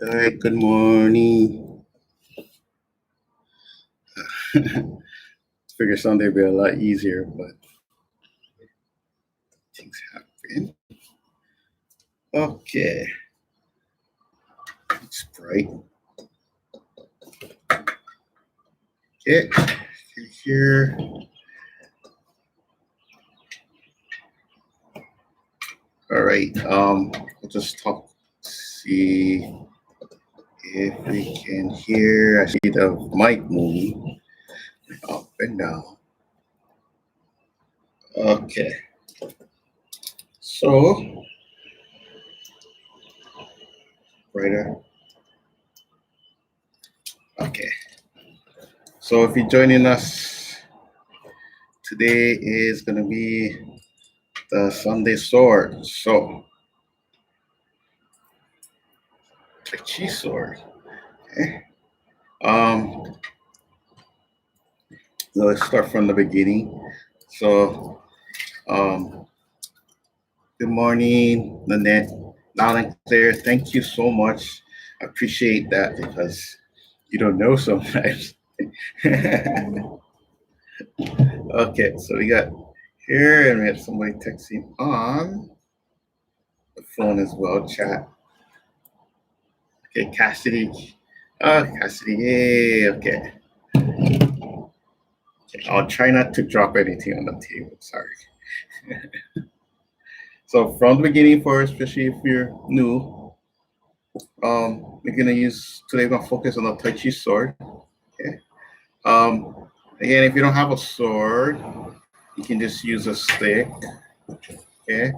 All right, good morning. Figure Sunday would be a lot easier, but things happen. Okay. It's bright. Okay, here. All right. We'll just talk. See if we can hear. I see the mic moving up and down. Okay. So, brighter. Okay. So if you're joining us, today is going to be the Sunday Sword. So, Tai Chi Sword. Okay. Let's start from the beginning. So, good morning, Lynette. Loud and clear. Thank you so much. I appreciate that because you don't know sometimes. Okay, so we got here, and we have somebody texting on the phone as well, chat. Okay, Cassidy. Oh, Cassidy, yay, okay. I'll try not to drop anything on the table, sorry. So from the beginning first, especially if you're new, we're gonna today we're gonna focus on the Tai Chi sword, okay? Again, if you don't have a sword, you can just use a stick, okay?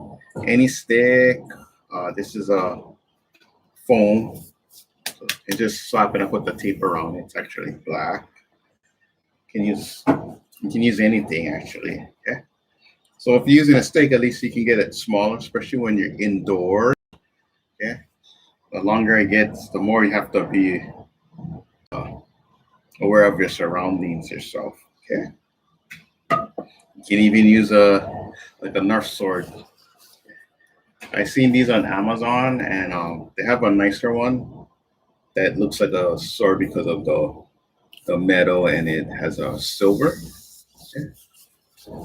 Any stick, this is a foam, so you just slap it up with the tape around it. It's actually black. You can use anything actually, okay? So if you're using a stick, at least you can get it smaller, especially when you're indoors, okay? The longer it gets, the more you have to be aware of your surroundings yourself, okay? You can even use like a Nerf sword. I've seen these on Amazon, and they have a nicer one that looks like a sword because of the metal, and it has a silver. Okay?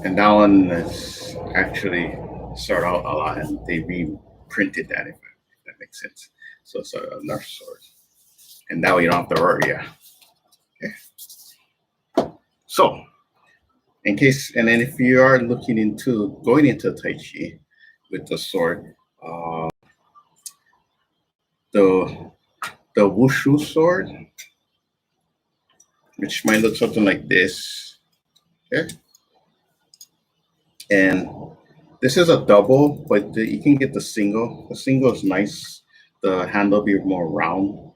And that one is actually sold out a lot, and they reprinted that, if that makes sense. So it's a Nerf sword, and that way you don't have to worry. Yeah. Okay. So, in case, and then if you are looking into going into Tai Chi with the sword, the Wushu Sword, which might look something like this. Okay. And this is a double, but you can get the single. The single is nice. The handle be more round.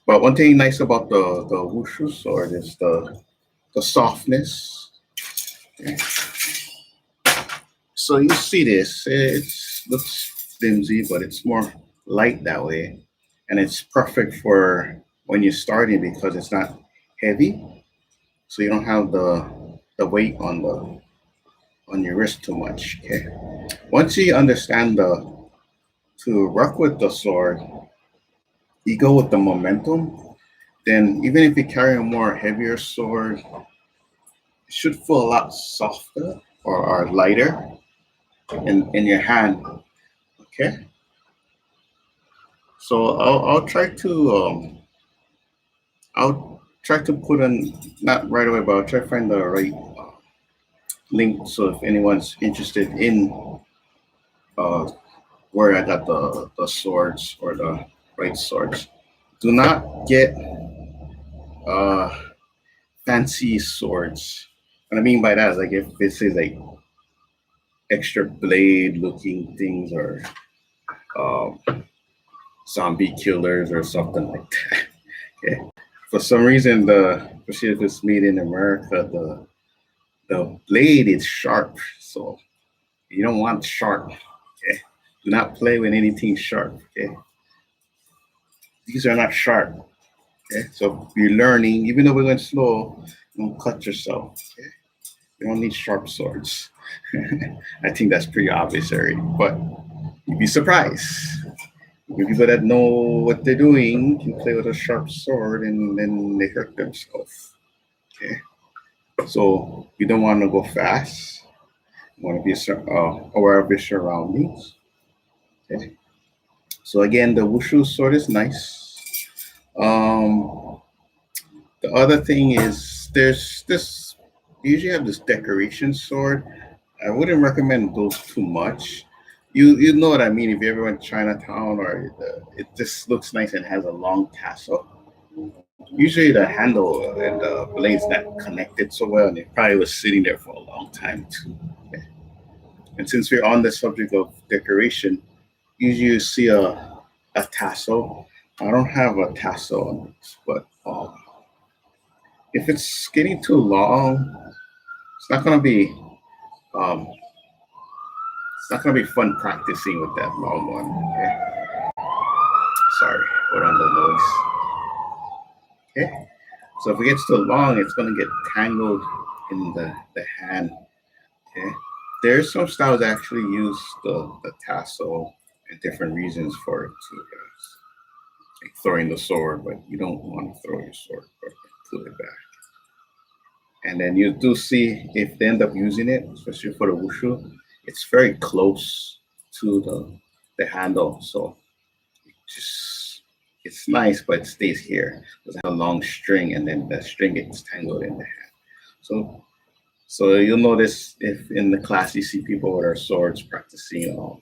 But one thing nice about the Wushu sword is the softness. Okay. So you see this, it looks flimsy, but it's more light that way. And it's perfect for when you're starting because it's not heavy. So you don't have the weight on your wrist too much. Okay. Once you understand to work with the sword, you go with the momentum. Then even if you carry a more heavier sword, it should feel a lot softer or lighter in your hand. Okay. So I'll try to put in, not right away, but I'll try to find the right link. So if anyone's interested in where I got the swords or the right swords, do not get fancy swords. What I mean by that is like if this is like extra blade looking things or zombie killers or something like that. Okay. For some reason, especially if it's made in America, the blade is sharp, so you don't want sharp. Okay. Do not play with anything sharp. Okay. These are not sharp. Okay. So if you're learning, even though we're going slow, don't cut yourself. Okay. You don't need sharp swords. I think that's pretty obvious already, but you'd be surprised People that know what they're doing can play with a sharp sword and then they hurt themselves. Okay, so you don't want to go fast. You want to be aware of your surroundings. Okay, so again, the Wushu sword is nice. Um, the other thing is there's this. You usually have this decoration sword. I wouldn't recommend those too much. You know what I mean if you ever went to Chinatown or it just looks nice and has a long tassel. Usually the handle and the blade's not connected so well, and it probably was sitting there for a long time too. Okay. And since we're on the subject of decoration, usually you see a tassel. I don't have a tassel on this, but if it's getting too long, it's not gonna be um, it's not gonna be fun practicing with that long one. Okay. Sorry, hold on the noise. Okay. So if it gets too long, it's gonna get tangled in the hand. Okay. There's some styles that actually use the tassel and different reasons for it to like throwing the sword, but you don't want to throw your sword, but put it back. And then you do see if they end up using it, especially for the wushu, it's very close to the handle. So just it's nice, but it stays here. It's a long string, and then the string gets tangled in the hand. So so you'll notice if in the class you see people with their swords practicing,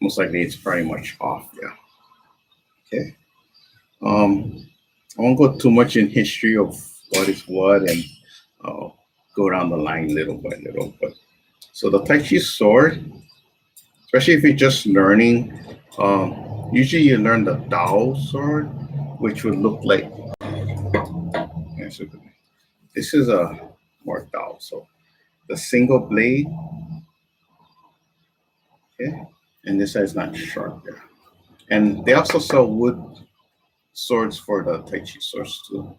most likely it's pretty much off. Yeah. Okay. I won't go too much in history of what is what and uh, go down the line little by little. But so the Tai Chi sword, especially if you're just learning, usually you learn the Dao sword, which would look like yeah, so this is a more Dao. So the single blade, okay, and this side is not sharp. Yeah. And they also sell wood swords for the Tai Chi swords too.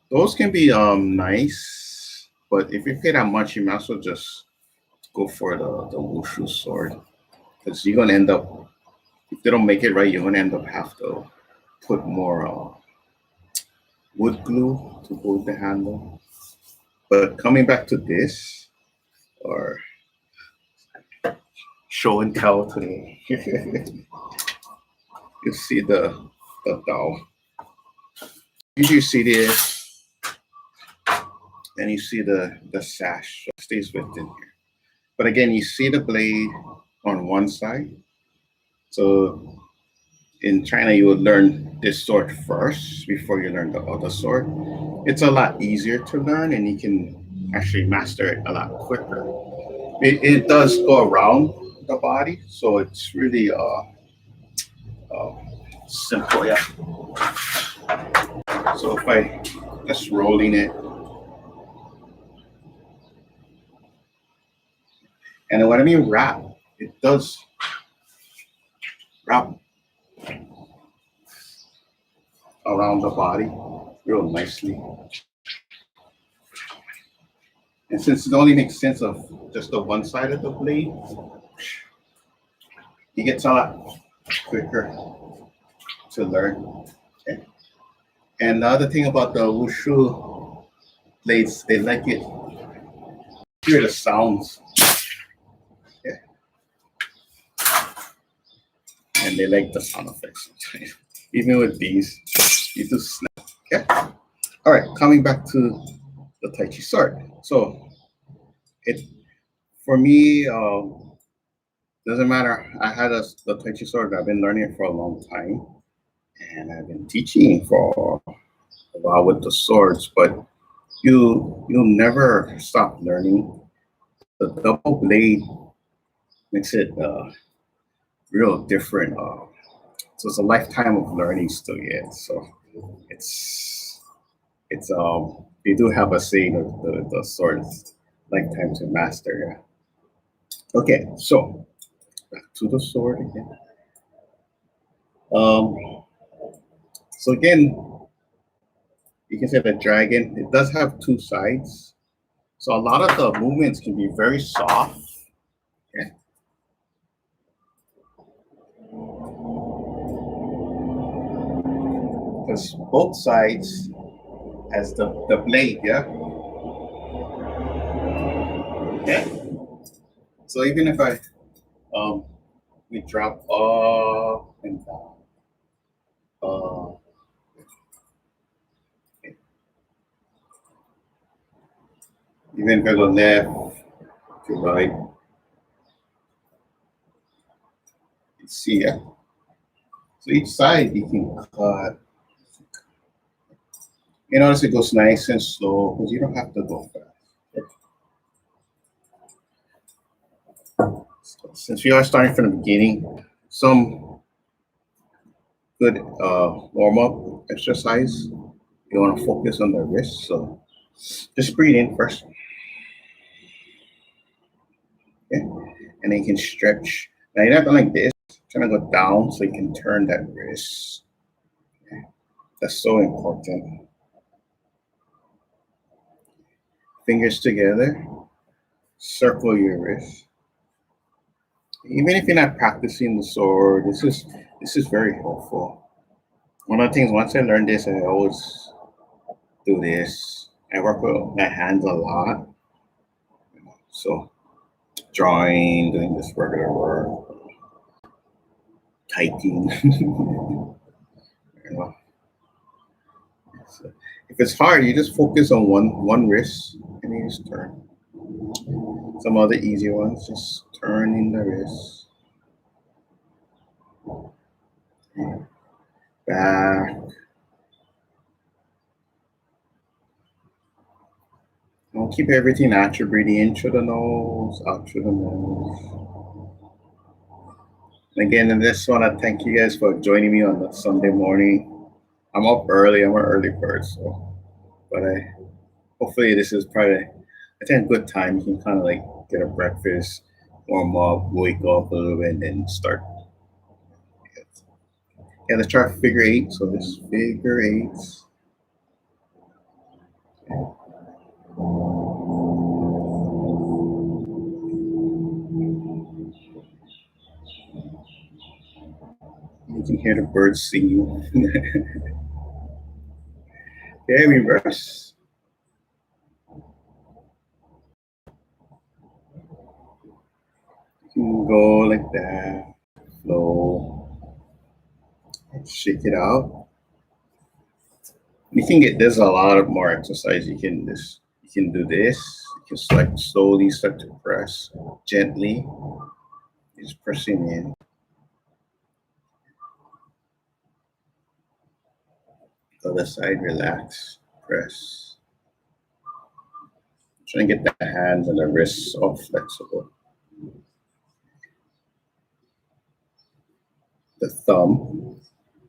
Those can be nice, but if you pay that much, you might as well just go for the Wushu sword because you're gonna end up if they don't make it right, you're gonna end up have to put more wood glue to hold the handle. But coming back to this or show and tell today, you see the dao. Usually you see this, and you see the sash so it stays within here. But again, you see the blade on one side. So in China, you would learn this sword first before you learn the other sword. It's a lot easier to learn, and you can actually master it a lot quicker. It does go around the body, so it's really uh, simple. Yeah. So if I just rolling it, and when I mean wrap, it does wrap around the body real nicely. And since it only makes sense of just the one side of the blade, it gets a lot quicker to learn. Okay. And the other thing about the wushu blades, they like it. Hear the sounds. Yeah. And they like the sound effects sometimes. Even with these, you do snap. Okay. All right, coming back to the Tai Chi sword. So it for me doesn't matter. I had the Tai Chi sword. I've been learning it for a long time, and I've been teaching for a while with the swords. But you'll never stop learning. The double blade makes it real different. So it's a lifetime of learning still yet. So it's they do have a saying of the swords lifetime to master. Yeah. Okay, so back to the sword again. Um, so again, you can say the dragon. It does have two sides. So a lot of the movements can be very soft. Okay. because both sides has the blade, yeah? Okay. So even if I we drop up and down. Okay. Even if I go left to right, you see, yeah? So each side you can cut. You notice it goes nice and slow because you don't have to go fast. So since we are starting from the beginning, some good warm-up exercise. You want to focus on the wrist, so just breathe in first. Okay, and then you can stretch. Now you're not going like this. Trying to go down so you can turn that wrist. Okay. That's so important. Fingers together. Circle your wrist. Even if you're not practicing the sword, this is very helpful. One of the things, once I learned this, I always do this. I work with my hands a lot. So drawing, doing this regular work, typing. You know. So if it's hard, you just focus on one wrist and you just turn. Some other easy ones, just turning the wrist. Back. Don't keep everything natural. Breathing in through the nose, out through the nose. And again, in this one, I thank you guys for joining me on the Sunday morning. I'm up early. I'm an early bird, so but hopefully this is probably I think a good time. You can kind of like get a breakfast, warm up, wake up a little bit, and then start. Yeah, let's try figure eight. So this figure eights. You can hear the birds singing. Okay, reverse. You can go like that. Flow. Shake it out. You can get there's a lot of more exercise. You can do this. You can slowly start to press gently. Just pressing in. Other side, relax, press. Try and get the hands and the wrists all flexible. The thumb,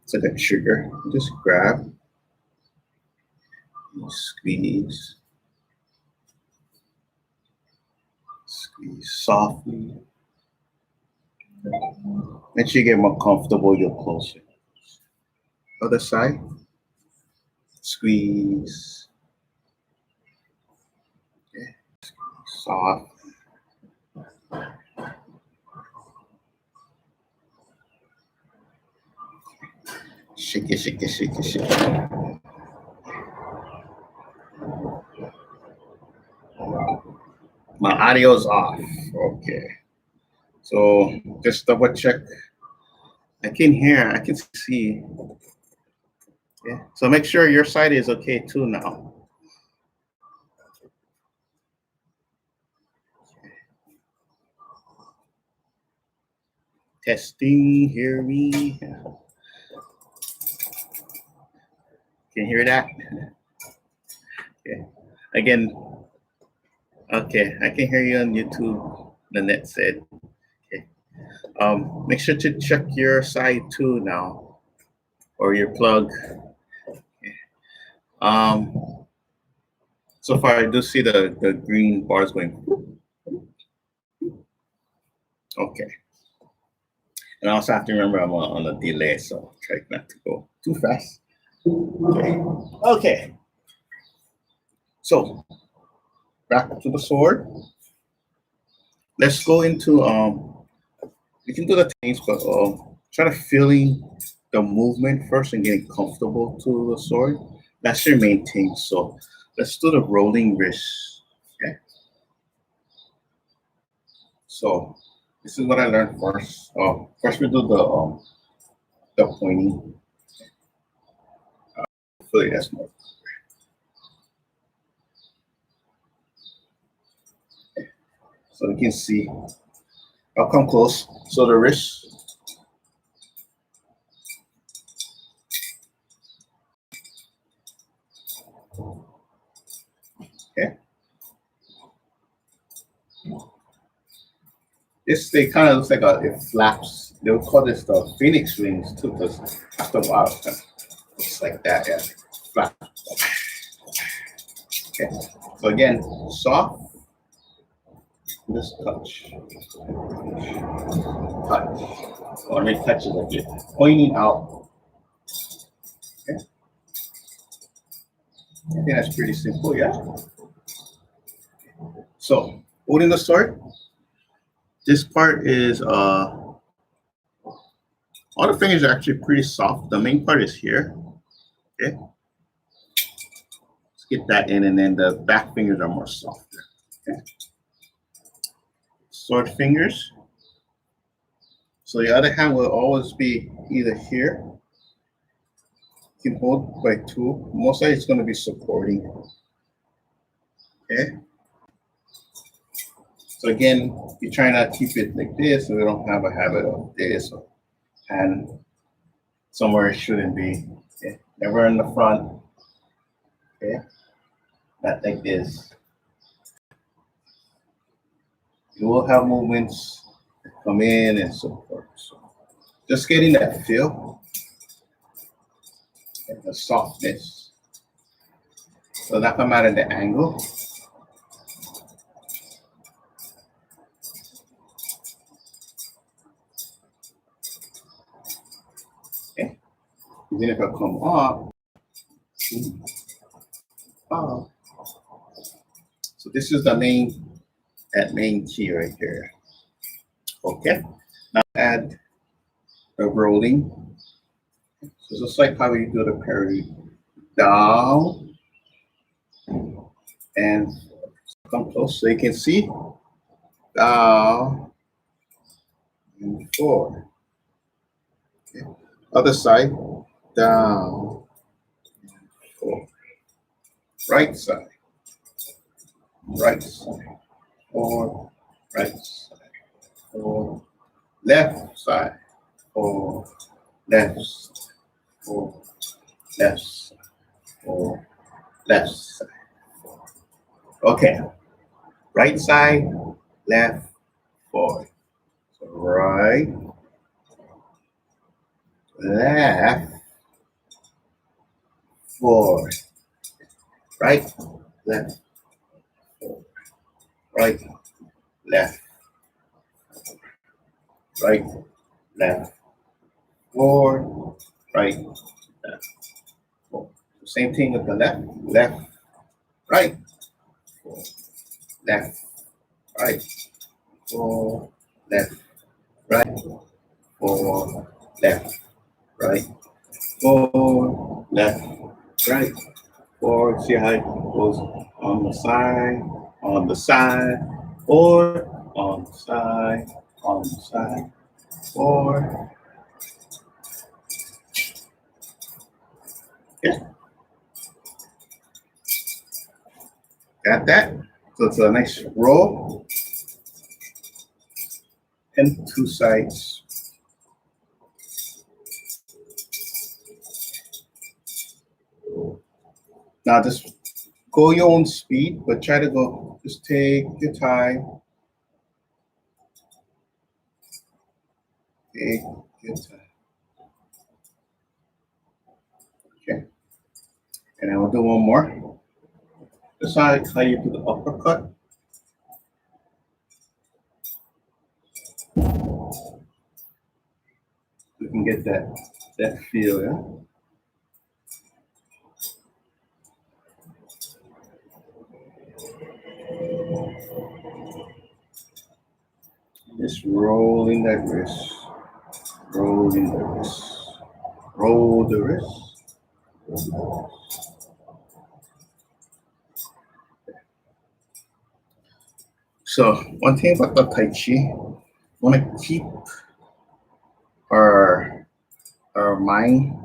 it's like a trigger. Just grab, squeeze, squeeze softly. Make sure you get more comfortable, you're closer. Other side, squeeze. Okay. Soft. Shake it, shake it, shake it, shake it. My audio's off. Okay. So just double check. I can hear, I can see. Yeah. So make sure your side is okay too now. Testing, hear me. Can you hear that? Okay. Again, okay, I can hear you on YouTube, the net said. Okay. Make sure to check your side too now, or your plug. Okay. So far I do see the green bars going. Okay. And I also have to remember I'm on a delay, so try not to go too fast. Okay. Okay. So back to the sword. Let's go into you can do the things, but try to feeling the movement first and getting comfortable to the sword. That's your main thing. So let's do the rolling wrist. Okay. So this is what I learned first. First we do the pointing. Hopefully that's more. So you can see. I'll come close. So the wrist. Okay. This thing kind of looks like it flaps. They would call this the phoenix wings too, because after a while it kind of looks like that. Yeah, flap. Okay. So again, soft. Just touch. Touch. Or make touches like it. Pointing out. Okay. I think that's pretty simple, yeah. So holding the sword. This part is all the fingers are actually pretty soft. The main part is here. Okay. Let's get that in, and then the back fingers are more softer. Okay. Sword fingers. So the other hand will always be either here. You can hold by two. Most likely it's going to be supporting. Okay. So again, you're trying to keep it like this, so we don't have a habit of this, and somewhere it shouldn't be. Okay. Never in the front. Okay. Not like this. You will have movements that come in and so forth. So just getting that feel and the softness. So that come out of the angle. Okay. Even if I come up. Oh. So this is the main key right here. Okay. Now add the rolling. So just like how you do the parry, down and come close so you can see. Down and forward. Okay. Other side, down, forward. Right side, forward, right side, forward, left side, forward, left side, forward, left side, forward, left side. Okay, right side, left, forward. So right, left, forward, right, left, forward, right, left, right, left, forward, right, left, forward. Same thing with the left, left, right, forward, left, right, forward, left, right, forward, left, right, forward, left, right, forward. See how it goes on the side, forward, on the side, forward. Yeah, got that? So it's a nice roll and two sides. Now just go your own speed, but try to go, just take your time. Take your time. Okay. And I will do one more. Just like how you do the uppercut. You can get that feel, yeah? Just rolling that wrist. Rolling the wrist. Roll the wrist. So one thing about the Tai Chi, we want to keep our mind.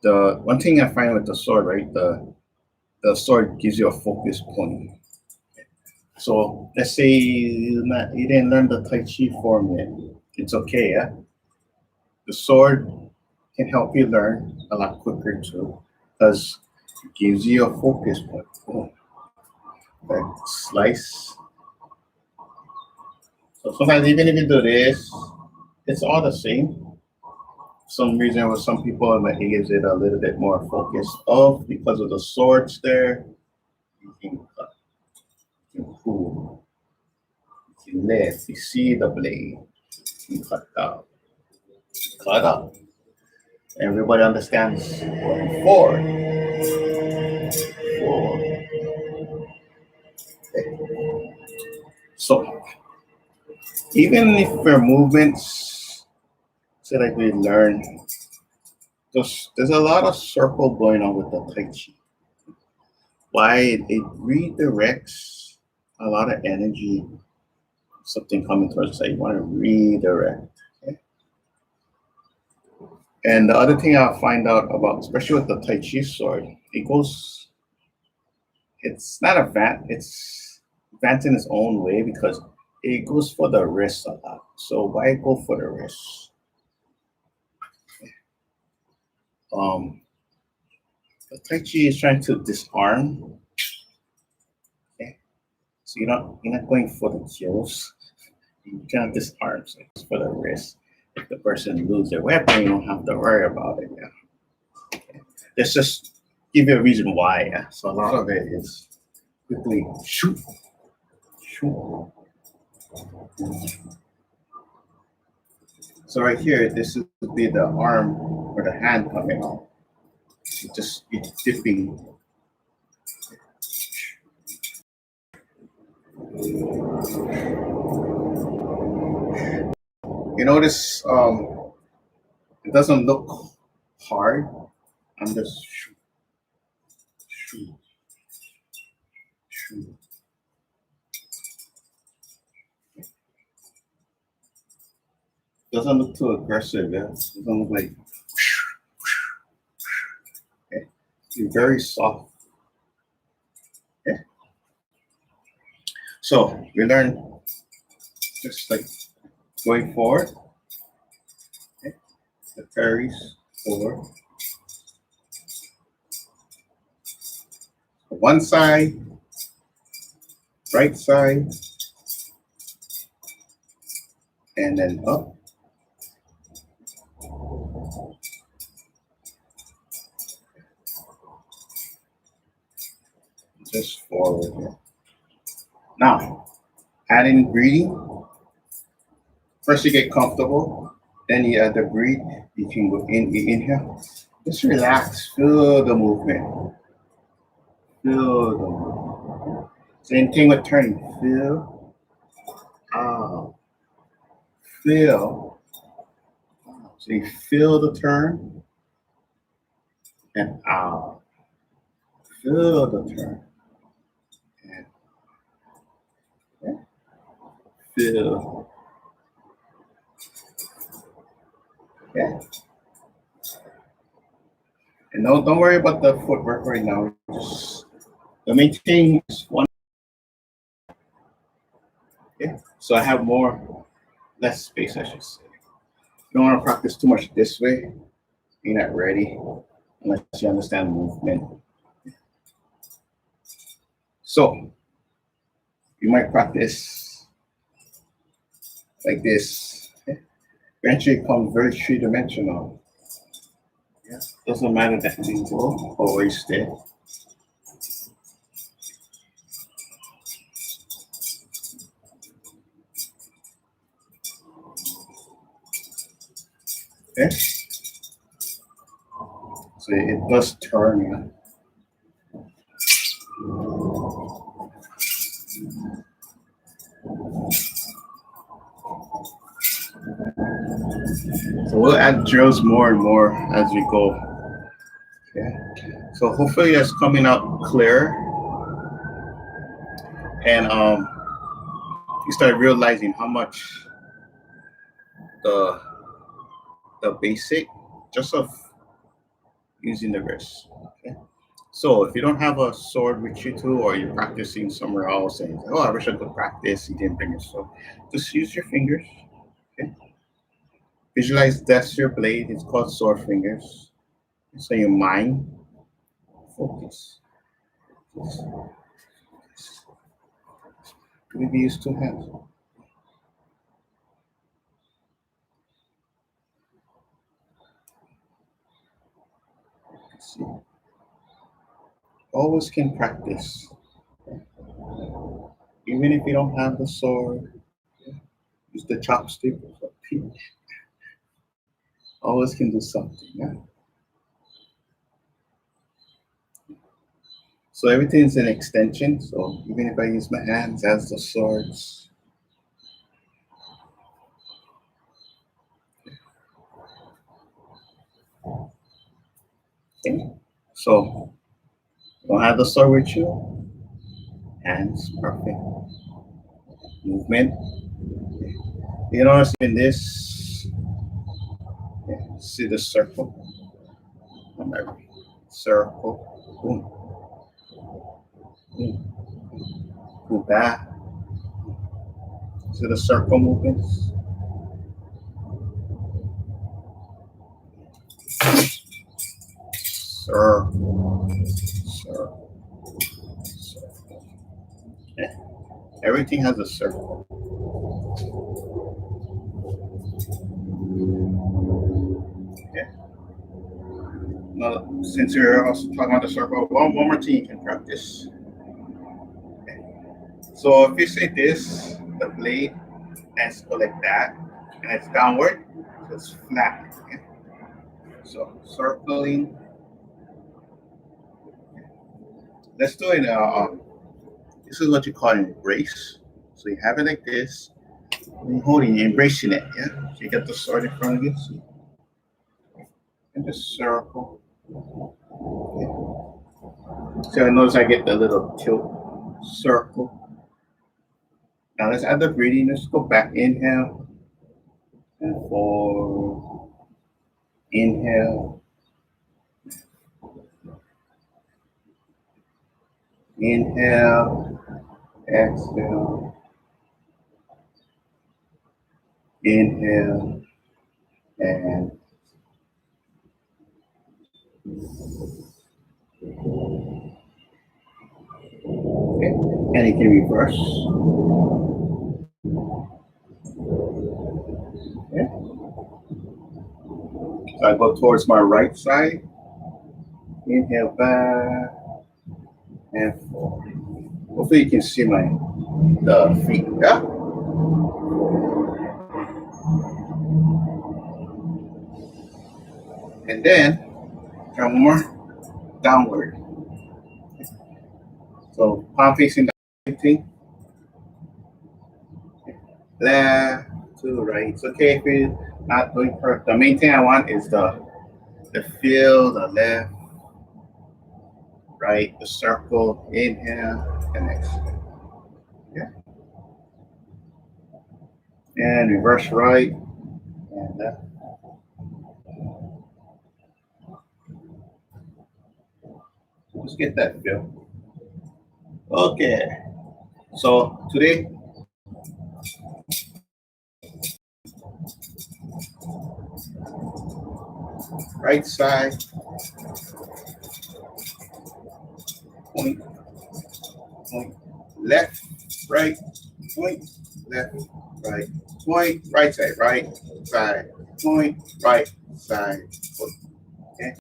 The one thing I find with the sword, right? The sword gives you a focus point. So let's say you didn't learn the Tai Chi form yet. It's okay, yeah. The sword can help you learn a lot quicker too, because it gives you a focus point. Boom. Like slice. So sometimes even if you do this, it's all the same. For some reason with some people it gives it a little bit more focus of because of the swords there. You can cut, you can pull, you can lift, you see the blade, you can cut out, cut up. Everybody understands going forward. Forward. So even if your movements, so like we learn, there's a lot of circle going on with the Tai Chi. Why it redirects a lot of energy, something coming towards us, you want to redirect. Okay? And the other thing I'll find out about, especially with the Tai Chi sword, it's not it's advanced in its own way because it goes for the wrist a lot. So why go for the wrist? The Tai Chi is trying to disarm. Okay? So you're not going for the kills. You can't disarm, so it's for the wrist. If the person loses their weapon, you don't have to worry about it. Yeah. Okay. Let's just give you a reason why. Yeah. So a lot of it is quickly shoot, shoot. So right here, this would be the arm or the hand coming out. It's dipping. You notice it doesn't look hard. I'm just shoot, shoot, shoot. Doesn't look too aggressive, yeah. Doesn't look like okay. You're very soft. Okay. So we learn just like going forward. Okay. The carries forward. One side, right side, and then up. Just forward here. Now, adding breathing. First you get comfortable, then you add the breathe. You can go in, you inhale. Just relax, feel the movement. Feel the movement. Same thing with turning. Feel, out, feel. So you feel the turn and out. Feel the turn and yeah, feel. Yeah. And don't worry about the footwork right now. Just the main thing is one. Yeah. So I have less space, I should say. You don't want to practice too much this way. You're not ready unless you understand movement. So you might practice like this. Eventually it becomes very three-dimensional. Yeah. Doesn't matter that you will always stay. Okay. So it does turn. Yeah. So we'll add drills more and more as we go. Okay. So hopefully that's coming out clear, and you start realizing how much the basic just of using the wrist. Okay. So if you don't have a sword with you too, or you're practicing somewhere else and oh, I wish I could practice, you didn't bring your sword, just use your fingers. Okay. Visualize that's your blade. It's called sword fingers. So your mind focus. Maybe use two hands. See. Always can practice. Even if you don't have the sword, use the chopstick. Always can do something. Yeah? So everything's an extension. So even if I use my hands as the swords, okay. So don't have the sword with you. Hands, perfect. Movement. You notice in this, see the circle? Circle. Boom. Boom. Go back. See the circle movements? Circle. Circle. Circle. Okay. Everything has a circle. Okay. Now, since you're also talking about the circle, one more thing you can practice. Okay. So if you say this, the blade has to go like that, and it's downward, so it's flat. Okay. So circling. Let's do it. This is what you call an embrace. So you have it like this, and you're holding, you're embracing it. Yeah. So you get the sword in front of you, so, and just circle. Okay. So notice I get the little tilt circle. Now let's add the breathing. Let's go back. Inhale and forward. Inhale. Inhale. Exhale. Inhale. And okay. And you can reverse. Okay. So I go towards my right side. Inhale back and forward. Hopefully you can see the feet. Yeah. And then try one more downward. So palm facing down. Left to right. It's okay if you're not doing perfect. The main thing I want is the feel, the left, right, the circle, inhale, and exhale. Yeah. And reverse right and left. Just get that feel. Okay. So today, right side, point, point, left, right, point, left, right, point, right side, point, right side, point. Okay.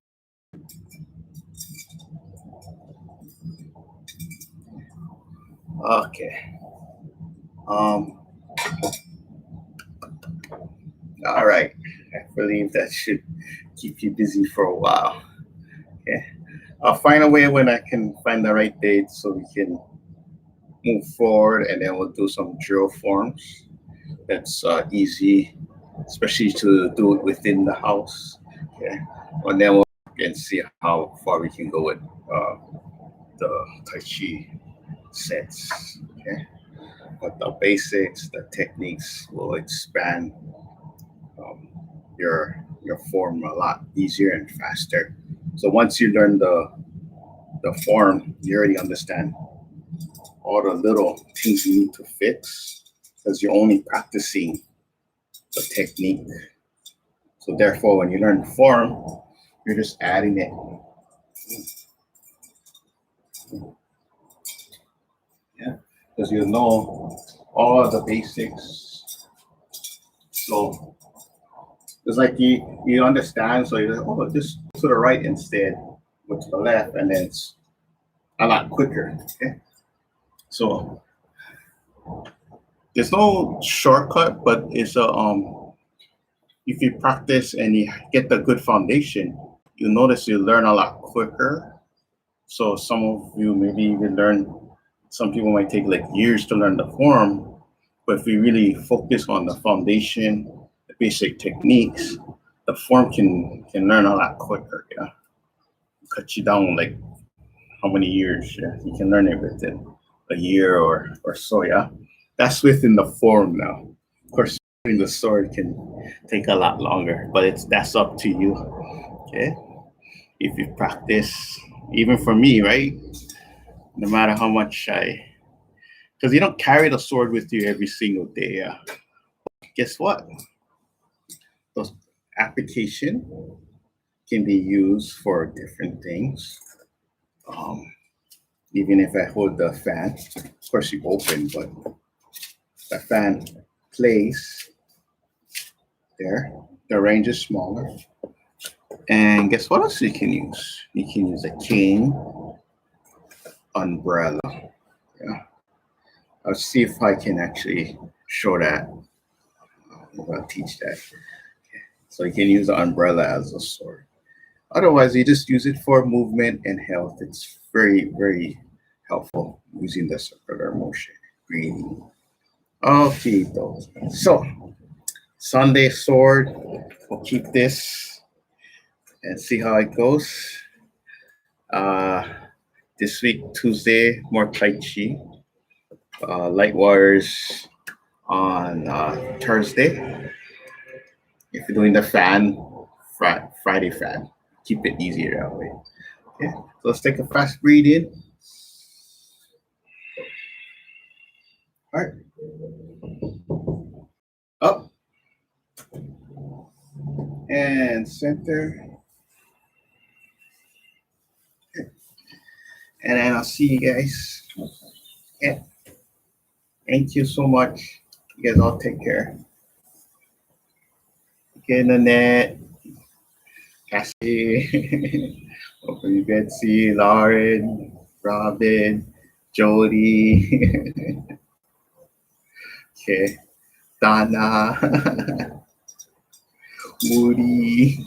Okay. All right. I believe that should keep you busy for a while. Okay. I'll find a way when I can find the right date so we can move forward, and then we'll do some drill forms. That's easy especially to do it within the house. Okay, and then we'll again see how far we can go with the Tai Chi sets. Okay, but the basics, the techniques will expand um, your form a lot easier and faster. So once you learn the form, you already understand all the little things you need to fix because you're only practicing the technique. So therefore, when you learn the form, you're just adding it. Yeah, because you know all the basics. So it's like you understand. So you're like, oh, just to the right instead, go to the left, and then it's a lot quicker. Okay, so there's no shortcut, but it's a if you practice and you get the good foundation, you notice you learn a lot quicker. So some of you maybe even learn, some people might take like years to learn the form, but if we really focus on the foundation, the basic techniques, the form can learn a lot quicker. Yeah, cut you down like how many years? Yeah, you can learn it within a year or so. Yeah, that's within the form now. Of course, the sword can take a lot longer, but that's up to you. Okay, if you practice, even for me, right? No matter how much because you don't carry the sword with you every single day. Yeah. Guess what? Those application can be used for different things. Um, Even if I hold the fan, of course you open, but the fan plays there. The range is smaller. And guess what else you can use? You can use a cane, umbrella. Yeah. I'll see if I can actually show that. I'll teach that. So you can use the umbrella as a sword. Otherwise, you just use it for movement and health. It's very, very helpful using the circular motion, breathing. Okay, though. So Sunday sword, we'll keep this and see how it goes. Uh, this week, Tuesday, more Tai Chi. Light waters on Thursday. If you're doing the fan, Friday fan, keep it easier that way. Okay, so let's take a fast breathe in. All right, up and center. Okay. And then I'll see you guys. Yeah. Thank you so much. You guys all take care. Okay, Nanette, Cassie, hopefully Betsy, Lauren, Robin, Jody, okay, Donna, Moody,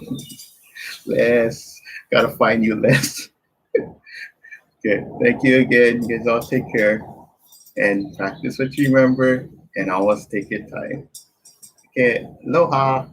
Les. Gotta find you, Les. Okay, thank you again. You guys all take care and practice what you remember and always take your time. Okay, aloha.